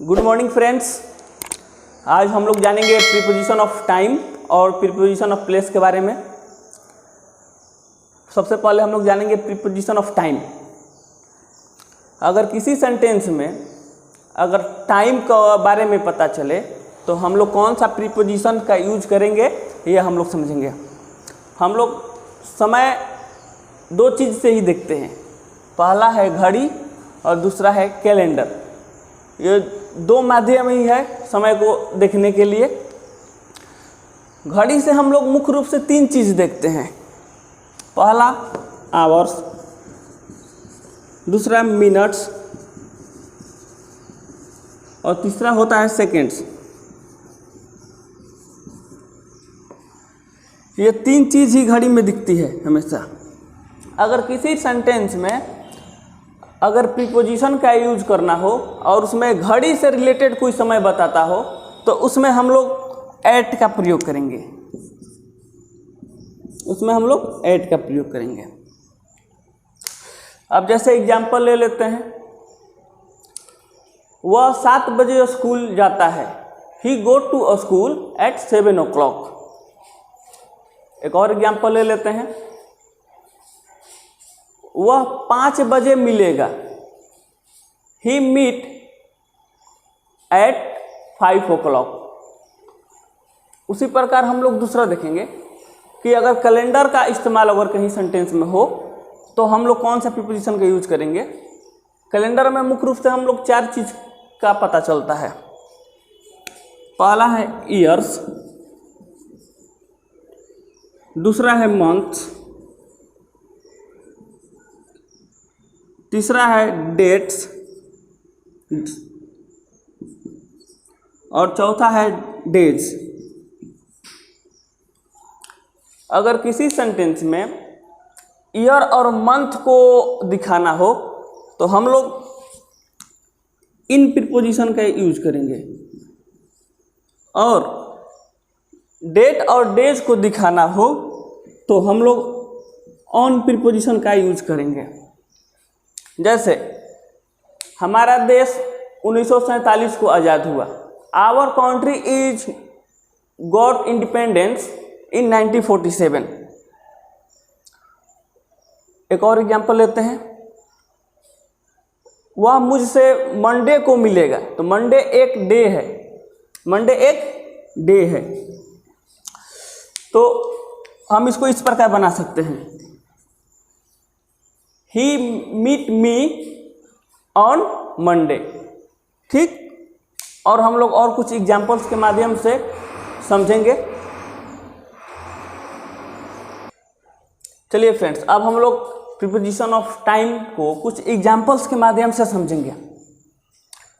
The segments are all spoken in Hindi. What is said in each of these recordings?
Good morning friends. आज हम लोग जानेंगे प्रीपोजिशन ऑफ टाइम और प्रीपोजिशन ऑफ प्लेस के बारे में। सबसे पहले हम लोग जानेंगे प्रीपोजिशन ऑफ टाइम। अगर किसी सेंटेंस में अगर टाइम के बारे में पता चले तो हम लोग कौन सा प्रीपोजिशन का यूज करेंगे ये हम लोग समझेंगे। हम लोग समय दो चीज़ से ही देखते हैं, पहला है घड़ी और दूसरा है कैलेंडर। ये दो माध्यम ही है समय को देखने के लिए। घड़ी से हम लोग मुख्य रूप से तीन चीज़ देखते हैं, पहला आवर्स, दूसरा मिनट्स और तीसरा होता है सेकेंड्स। ये तीन चीज़ ही घड़ी में दिखती है हमेशा। अगर किसी सेंटेंस में अगर प्रीपोजिशन का यूज करना हो और उसमें घड़ी से रिलेटेड कोई समय बताता हो तो उसमें हम लोग एट का प्रयोग करेंगे। अब जैसे एग्जाम्पल ले लेते हैं, वह 7 बजे स्कूल जाता है। He go to school at 7 o'clock। एक और एग्जाम्पल ले लेते हैं, वह 5 बजे मिलेगा। ही मीट एट 5 o'clock। उसी प्रकार हम लोग दूसरा देखेंगे कि अगर कैलेंडर का इस्तेमाल अगर कहीं सेंटेंस में हो तो हम लोग कौन सा प्रीपोजिशन का यूज करेंगे। कैलेंडर में मुख्य रूप से हम लोग 4 चीज का पता चलता है। पहला है ईयर्स, दूसरा है मंथ्स, तीसरा है डेट्स और चौथा है डेज। अगर किसी सेंटेंस में ईयर और मंथ को दिखाना हो तो हम लोग इन प्रीपोजिशन का यूज करेंगे, और डेट और डेज को दिखाना हो तो हम लोग ऑन प्रीपोजिशन का यूज करेंगे। जैसे हमारा देश 1947 को आज़ाद हुआ। Our country is got independence in 1947। एक और एग्जाम्पल लेते हैं, वह मुझसे मंडे को मिलेगा। तो मंडे एक डे है, तो हम इसको इस प्रकार बना सकते हैं, ही मीट मी ऑन मंडे। ठीक, और हम लोग और कुछ एग्जाम्पल्स के माध्यम से समझेंगे। चलिए फ्रेंड्स, अब हम लोग प्रीपोजिशन ऑफ टाइम को कुछ एग्जाम्पल्स के माध्यम से समझेंगे।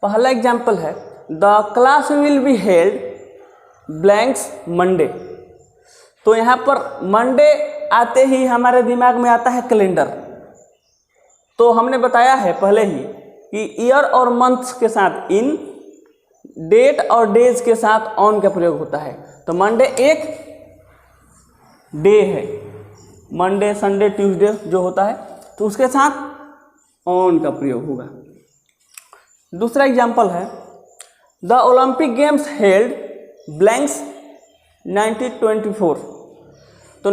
पहला एग्जाम्पल है, the class will be held blanks Monday. तो यहाँ पर मंडे आते ही हमारे दिमाग में आता है कैलेंडर। तो हमने बताया है पहले ही कि ईयर और मंथ्स के साथ इन, डेट और डेज के साथ ऑन का प्रयोग होता है। तो मंडे एक डे है, मंडे संडे ट्यूसडे जो होता है, तो उसके साथ ऑन का प्रयोग होगा। दूसरा एग्जाम्पल है, the Olympic games held blanks 1924। तो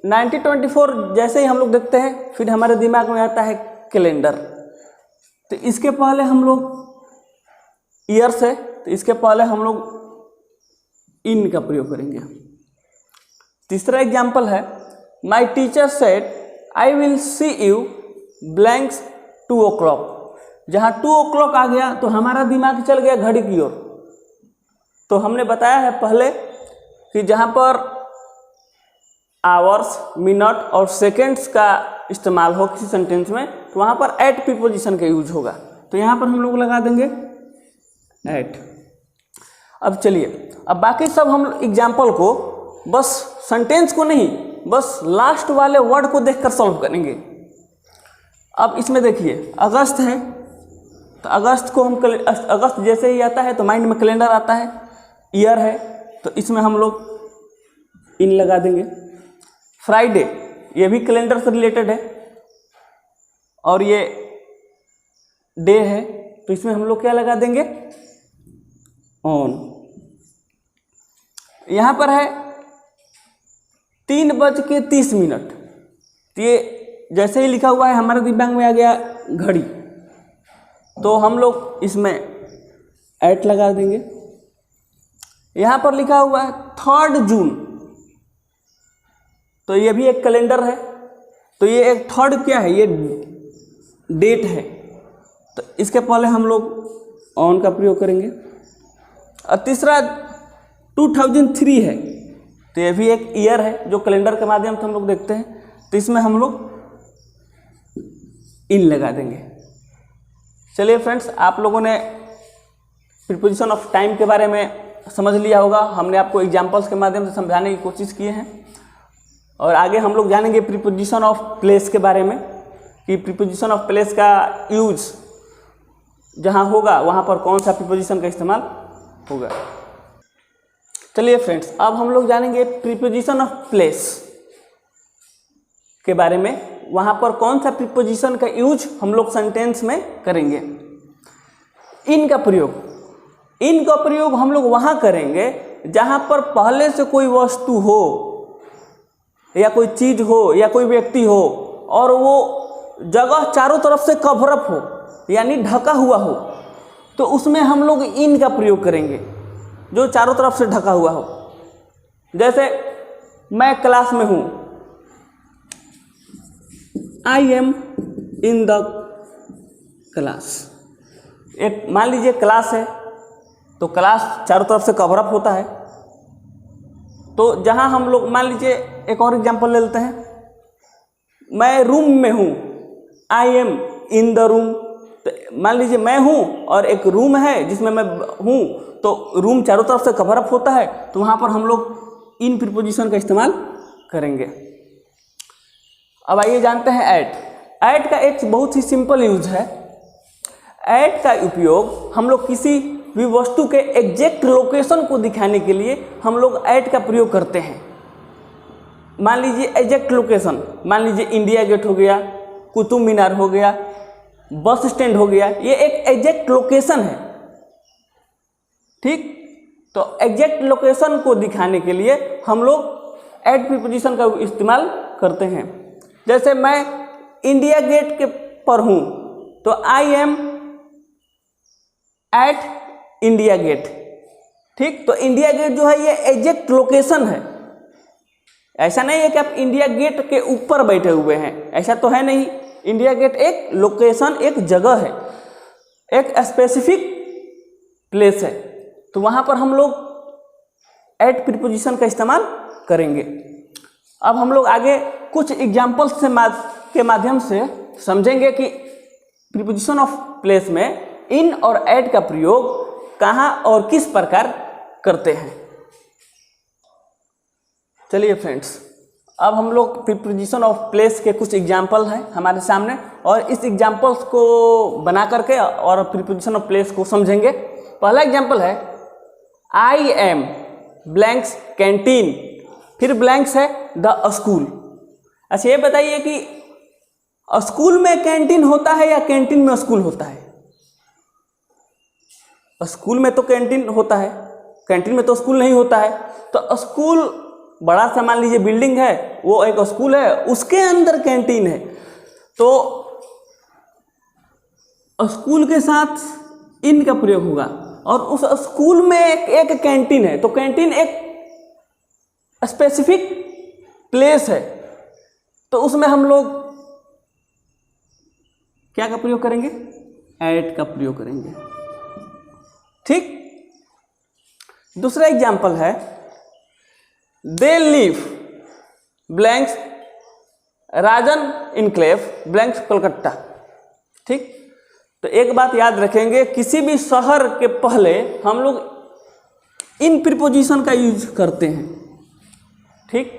1924 जैसे ही हम लोग देखते हैं फिर हमारे दिमाग में आता है कैलेंडर। तो इसके पहले हम लोग ईयर्स है, तो इसके पहले हम लोग इन का प्रयोग करेंगे। तीसरा एग्जाम्पल है, my teacher said I will see you blanks 2 o'clock। जहाँ 2 o'clock आ गया तो हमारा दिमाग चल गया घड़ी की ओर। तो हमने बताया है पहले कि जहाँ पर आवर्स, मिनट और सेकेंड्स का इस्तेमाल हो किसी सेंटेंस में तो वहाँ पर एट प्रीपोजिशन का यूज होगा। तो यहाँ पर हम लोग लगा देंगे एट। अब चलिए, अब बाकी सब हम एग्जाम्पल को बस सेंटेंस को नहीं, बस लास्ट वाले वर्ड को देखकर सॉल्व करेंगे। अब इसमें देखिए, अगस्त है तो अगस्त को हम अगस्त जैसे ही आता है तो माइंड में कैलेंडर आता है। ईयर है तो इसमें हम लोग इन लगा देंगे। फ्राइडे ये भी कैलेंडर से रिलेटेड है, और ये डे है तो इसमें हम लोग क्या लगा देंगे, ऑन। यहाँ पर है 3:30। तो ये जैसे ही लिखा हुआ है हमारे दिमाग में आ गया घड़ी, तो हम लोग इसमें ऐट लगा देंगे। यहाँ पर लिखा हुआ है 3 जून, तो ये भी एक कैलेंडर है, तो ये एक 3 क्या है, ये डेट है, तो इसके पहले हम लोग ऑन का प्रयोग करेंगे। और तीसरा 2003 है, तो ये भी एक ईयर है जो कैलेंडर के माध्यम से हम लोग देखते हैं, तो इसमें हम लोग इन लगा देंगे। चलिए फ्रेंड्स, आप लोगों ने प्रीपोजिशन ऑफ टाइम के बारे में समझ लिया होगा। हमने आपको एग्जाम्पल्स के माध्यम से समझाने की कोशिश किए हैं, और आगे हम लोग जानेंगे प्रीपोजिशन ऑफ प्लेस के बारे में, कि प्रीपोजिशन ऑफ प्लेस का यूज जहाँ होगा वहाँ पर कौन सा प्रीपोजिशन का इस्तेमाल होगा। चलिए फ्रेंड्स, अब हम लोग जानेंगे प्रीपोजिशन ऑफ प्लेस के बारे में, वहाँ पर कौन सा प्रीपोजिशन का यूज हम लोग सेंटेंस में करेंगे। इन का प्रयोग हम लोग वहाँ करेंगे जहाँ पर पहले से कोई वस्तु हो या कोई चीज़ हो या कोई व्यक्ति हो और वो जगह चारों तरफ से कवरअप हो, यानी ढका हुआ हो, तो उसमें हम लोग इन का प्रयोग करेंगे, जो चारों तरफ से ढका हुआ हो। जैसे मैं क्लास में हूँ, I am in the class. एक मान लीजिए क्लास है, तो क्लास चारों तरफ से कवरअप होता है, तो जहाँ हम लोग मान लीजिए एक और एग्जांपल ले लेते हैं, मैं रूम में हूँ, I am in the room. तो मान लीजिए मैं हूँ और एक रूम है जिसमें मैं हूँ, तो रूम चारों तरफ से कवरअप होता है, तो वहाँ पर हम लोग इन प्रीपोजिशन का इस्तेमाल करेंगे। अब आइए जानते हैं ऐट का एक बहुत ही सिंपल यूज है। ऐट का उपयोग हम लोग किसी भी वस्तु के एग्जैक्ट लोकेशन को दिखाने के लिए हम लोग ऐट का प्रयोग करते हैं। मान लीजिए एग्जैक्ट लोकेशन, मान लीजिए इंडिया गेट हो गया, कुतुब मीनार हो गया, बस स्टैंड हो गया, ये एक एग्जैक्ट लोकेशन है। ठीक, तो एग्जैक्ट लोकेशन को दिखाने के लिए हम लोग ऐट प्रीपोजिशन का इस्तेमाल करते हैं। जैसे मैं इंडिया गेट के पर हूँ, तो I am at India Gate. ठीक, तो इंडिया गेट जो है ये एग्जैक्ट लोकेशन है। ऐसा नहीं है कि आप इंडिया गेट के ऊपर बैठे हुए हैं, ऐसा तो है नहीं। इंडिया गेट एक लोकेशन, एक जगह है, एक स्पेसिफिक प्लेस है, तो वहाँ पर हम लोग ऐट प्रीपोजिशन का इस्तेमाल करेंगे। अब हम लोग आगे कुछ एग्जाम्पल्स के माध्यम से समझेंगे कि प्रीपोजिशन ऑफ प्लेस में इन और ऐट का प्रयोग कहाँ और किस प्रकार करते हैं। चलिए फ्रेंड्स, अब हम लोग प्रीपोजिशन ऑफ प्लेस के कुछ एग्जाम्पल हैं हमारे सामने, और इस एग्जाम्पल्स को बना करके और प्रीपोजिशन ऑफ प्लेस को समझेंगे। पहला एग्जाम्पल है आई एम ब्लैंक्स कैंटीन, फिर ब्लैंक्स है द स्कूल। अच्छा, ये बताइए कि स्कूल में कैंटीन होता है या कैंटीन में स्कूल होता है? स्कूल में तो कैंटीन होता है, कैंटीन में तो स्कूल नहीं होता है। तो स्कूल बड़ा सा मान लीजिए बिल्डिंग है, वो एक स्कूल है, उसके अंदर कैंटीन है, तो स्कूल के साथ इन का प्रयोग होगा। और उस स्कूल में एक कैंटीन है, तो कैंटीन एक स्पेसिफिक प्लेस है, तो उसमें हम लोग क्या का प्रयोग करेंगे? ऐट का प्रयोग करेंगे। ठीक, दूसरा एग्जाम्पल है they live blanks Rajan enclave blanks Kolkata. ठीक, तो एक बात याद रखेंगे, किसी भी शहर के पहले हम लोग इन प्रीपोजिशन का यूज करते हैं। ठीक,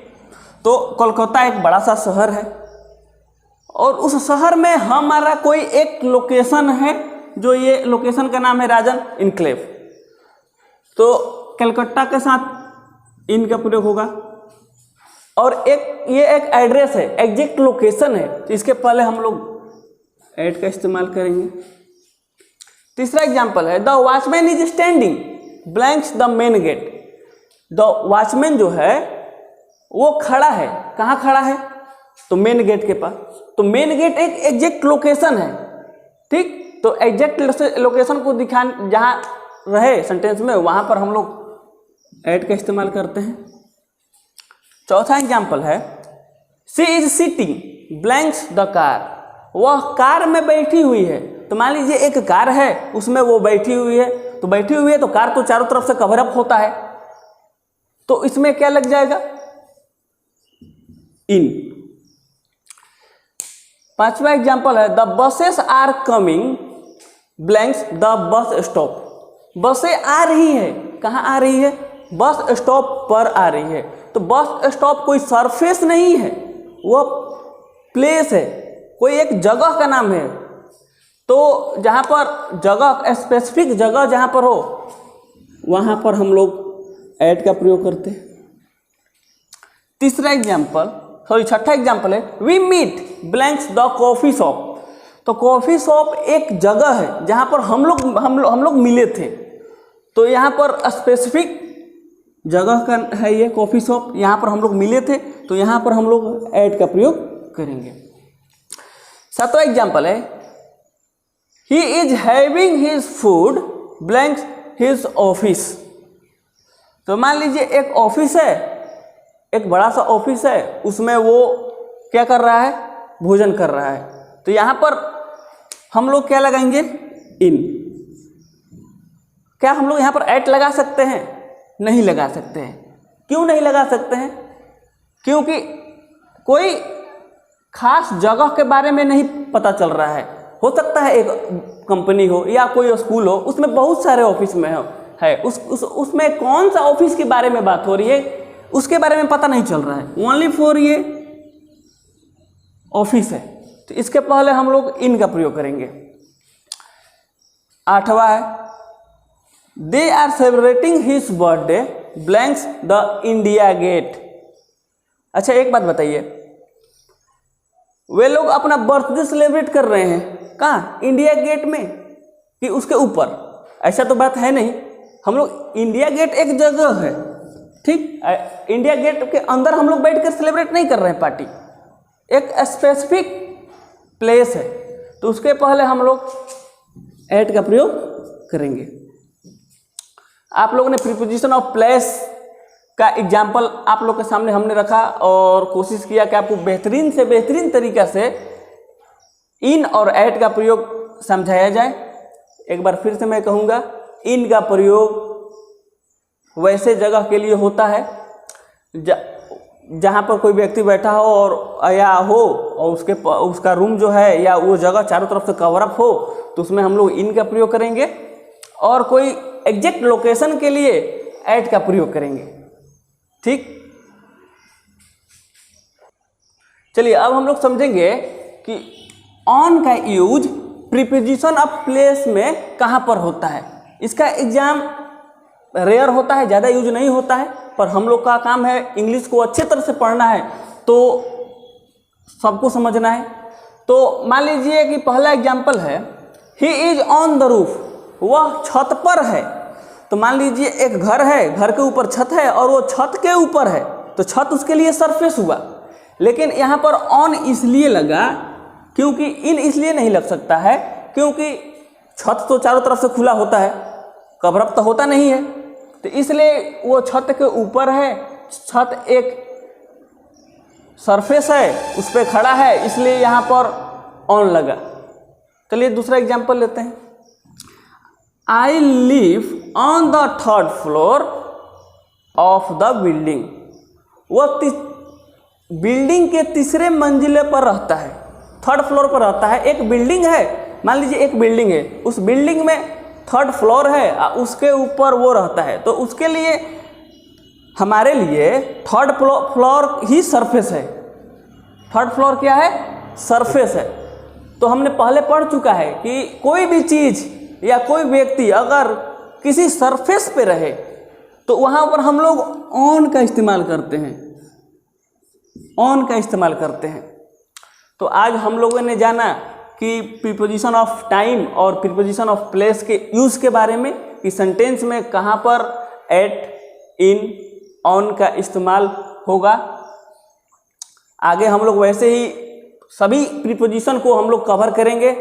तो कोलकाता एक बड़ा सा शहर है और उस शहर में हमारा कोई एक लोकेशन है, जो ये लोकेशन का नाम है राजन इनक्लेव, तो कलकत्ता के साथ इन का प्रयोग होगा। और ये एक एड्रेस है, एग्जैक्ट लोकेशन है, तो इसके पहले हम लोग ऐट का इस्तेमाल करेंगे। तीसरा एग्जाम्पल है the watchman is standing blanks the main gate. The watchman जो है वो खड़ा है, कहाँ खड़ा है? तो मेन गेट के पास। तो मेन गेट एक एग्जैक्ट लोकेशन है, ठीक। तो एग्जैक्ट लोकेशन को दिखा जहाँ रहे सेंटेंस में, वहाँ पर हम लोग एट का इस्तेमाल करते हैं। चौथा एग्जाम्पल है she is sitting blanks the car. वह कार में बैठी हुई है। तो मान लीजिए एक कार है, उसमें वो बैठी हुई है। तो बैठी हुई है तो कार तो चारों तरफ से कवर अप होता है, तो इसमें क्या लग जाएगा? इन। पांचवा एग्जाम्पल है the buses are coming blanks the bus stop. बसें आ रही है, कहाँ आ रही है? बस स्टॉप पर आ रही है। तो बस स्टॉप कोई सरफेस नहीं है, वह प्लेस है, कोई एक जगह का नाम है। तो जहाँ पर जगह, स्पेसिफिक जगह जहाँ पर हो, वहाँ पर हम लोग एट का प्रयोग करते हैं। छठा एग्जाम्पल है we meet blanks the coffee shop. तो कॉफी शॉप एक जगह है जहाँ पर हम लोग मिले थे। तो यहाँ पर स्पेसिफिक जगह का है ये कॉफी शॉप, यहाँ पर हम लोग मिले थे, तो यहाँ पर हम लोग एट का प्रयोग करेंगे। सातवां एग्जाम्पल है he is having his food blanks his office. तो मान लीजिए एक ऑफिस है, एक बड़ा सा ऑफिस है, उसमें वो क्या कर रहा है? भोजन कर रहा है। तो यहाँ पर हम लोग क्या लगाएंगे? इन। क्या हम लोग यहाँ पर एट लगा सकते हैं? नहीं लगा सकते हैं। क्यों नहीं लगा सकते हैं? क्योंकि कोई खास जगह के बारे में नहीं पता चल रहा है। हो सकता है एक कंपनी हो या कोई स्कूल हो, उसमें बहुत सारे ऑफिस में है, उसमें कौन सा ऑफिस के बारे में बात हो रही है उसके बारे में पता नहीं चल रहा है। ओनली फॉर ये ऑफिस है, तो इसके पहले हम लोग इन का प्रयोग करेंगे। आठवां है they are celebrating his birthday blanks the India Gate. अच्छा एक बात बताइए, वे लोग अपना बर्थडे सेलिब्रेट कर रहे हैं कहाँ? इंडिया गेट में कि उसके ऊपर? ऐसा तो बात है नहीं। हम लोग इंडिया गेट एक जगह है, ठीक। इंडिया गेट के अंदर हम लोग बैठ कर सेलिब्रेट नहीं कर रहे हैं पार्टी, एक स्पेसिफिक प्लेस है। तो उसके पहले हम लोग एट का प्रयोग करेंगे। आप लोगों ने प्रीपोजिशन ऑफ प्लेस का एग्जाम्पल आप लोग के सामने हमने रखा और कोशिश किया कि आपको बेहतरीन से बेहतरीन तरीका से इन और एट का प्रयोग समझाया जाए। एक बार फिर से मैं कहूँगा, इन का प्रयोग वैसे जगह के लिए होता है जहाँ पर कोई व्यक्ति बैठा हो और या हो और उसका रूम जो है या वो जगह चारों तरफ से कवर अप हो, तो उसमें हम लोग इन का प्रयोग करेंगे। और कोई एग्जैक्ट लोकेशन के लिए एट का प्रयोग करेंगे, ठीक। चलिए अब हम लोग समझेंगे कि ऑन का यूज प्रीपोजिशन ऑफ प्लेस में कहाँ पर होता है। इसका एग्जाम रेयर होता है, ज़्यादा यूज नहीं होता है, पर हम लोग का काम है इंग्लिश को अच्छे तरह से पढ़ना है, तो सबको समझना है। तो मान लीजिए कि पहला एग्जाम्पल है he is on the roof, वह छत पर है। तो मान लीजिए एक घर है, घर के ऊपर छत है और वो छत के ऊपर है, तो छत उसके लिए सरफेस हुआ। लेकिन यहाँ पर ऑन इसलिए लगा क्योंकि इन इसलिए नहीं लग सकता है क्योंकि छत तो चारों तरफ से खुला होता है, कवर अप तो होता नहीं है। तो इसलिए वो छत के ऊपर है, छत एक सरफेस है, उस पर खड़ा है, इसलिए यहाँ पर ऑन लगा। चलिए दूसरा एग्जाम्पल लेते हैं। I live on the third floor of the building. वह बिल्डिंग के तीसरे मंजिले पर रहता है, थर्ड फ्लोर पर रहता है। एक बिल्डिंग है, मान लीजिए एक बिल्डिंग है, उस बिल्डिंग में थर्ड फ्लोर है, उसके ऊपर वो रहता है। तो उसके लिए हमारे लिए थर्ड फ्लोर ही सरफेस है। थर्ड फ्लोर क्या है? सरफेस है। तो हमने पहले पढ़ चुका है कि कोई भी चीज़ या कोई व्यक्ति अगर किसी सरफेस पे रहे तो वहाँ पर हम लोग ऑन का इस्तेमाल करते हैं, ऑन का इस्तेमाल करते हैं। तो आज हम लोगों ने जाना कि प्रीपोजिशन ऑफ टाइम और प्रीपोजिशन ऑफ प्लेस के यूज़ के बारे में, कि सेंटेंस में कहाँ पर एट, इन, ऑन का इस्तेमाल होगा। आगे हम लोग वैसे ही सभी प्रीपोजिशन को हम लोग कवर करेंगे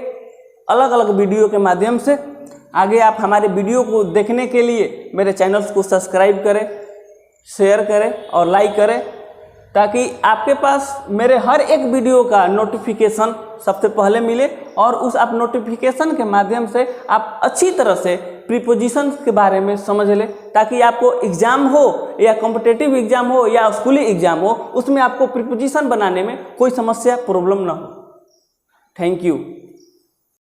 अलग अलग वीडियो के माध्यम से। आगे आप हमारे वीडियो को देखने के लिए मेरे चैनल्स को सब्सक्राइब करें, शेयर करें और लाइक करें, ताकि आपके पास मेरे हर एक वीडियो का नोटिफिकेशन सबसे पहले मिले और उस आप नोटिफिकेशन के माध्यम से आप अच्छी तरह से प्रीपोजिशन के बारे में समझ लें, ताकि आपको एग्ज़ाम हो या कॉम्पिटिटिव एग्ज़ाम हो या स्कूली एग्ज़ाम हो, उसमें आपको प्रीपोजिशन बनाने में कोई समस्या प्रॉब्लम ना हो। Thank you.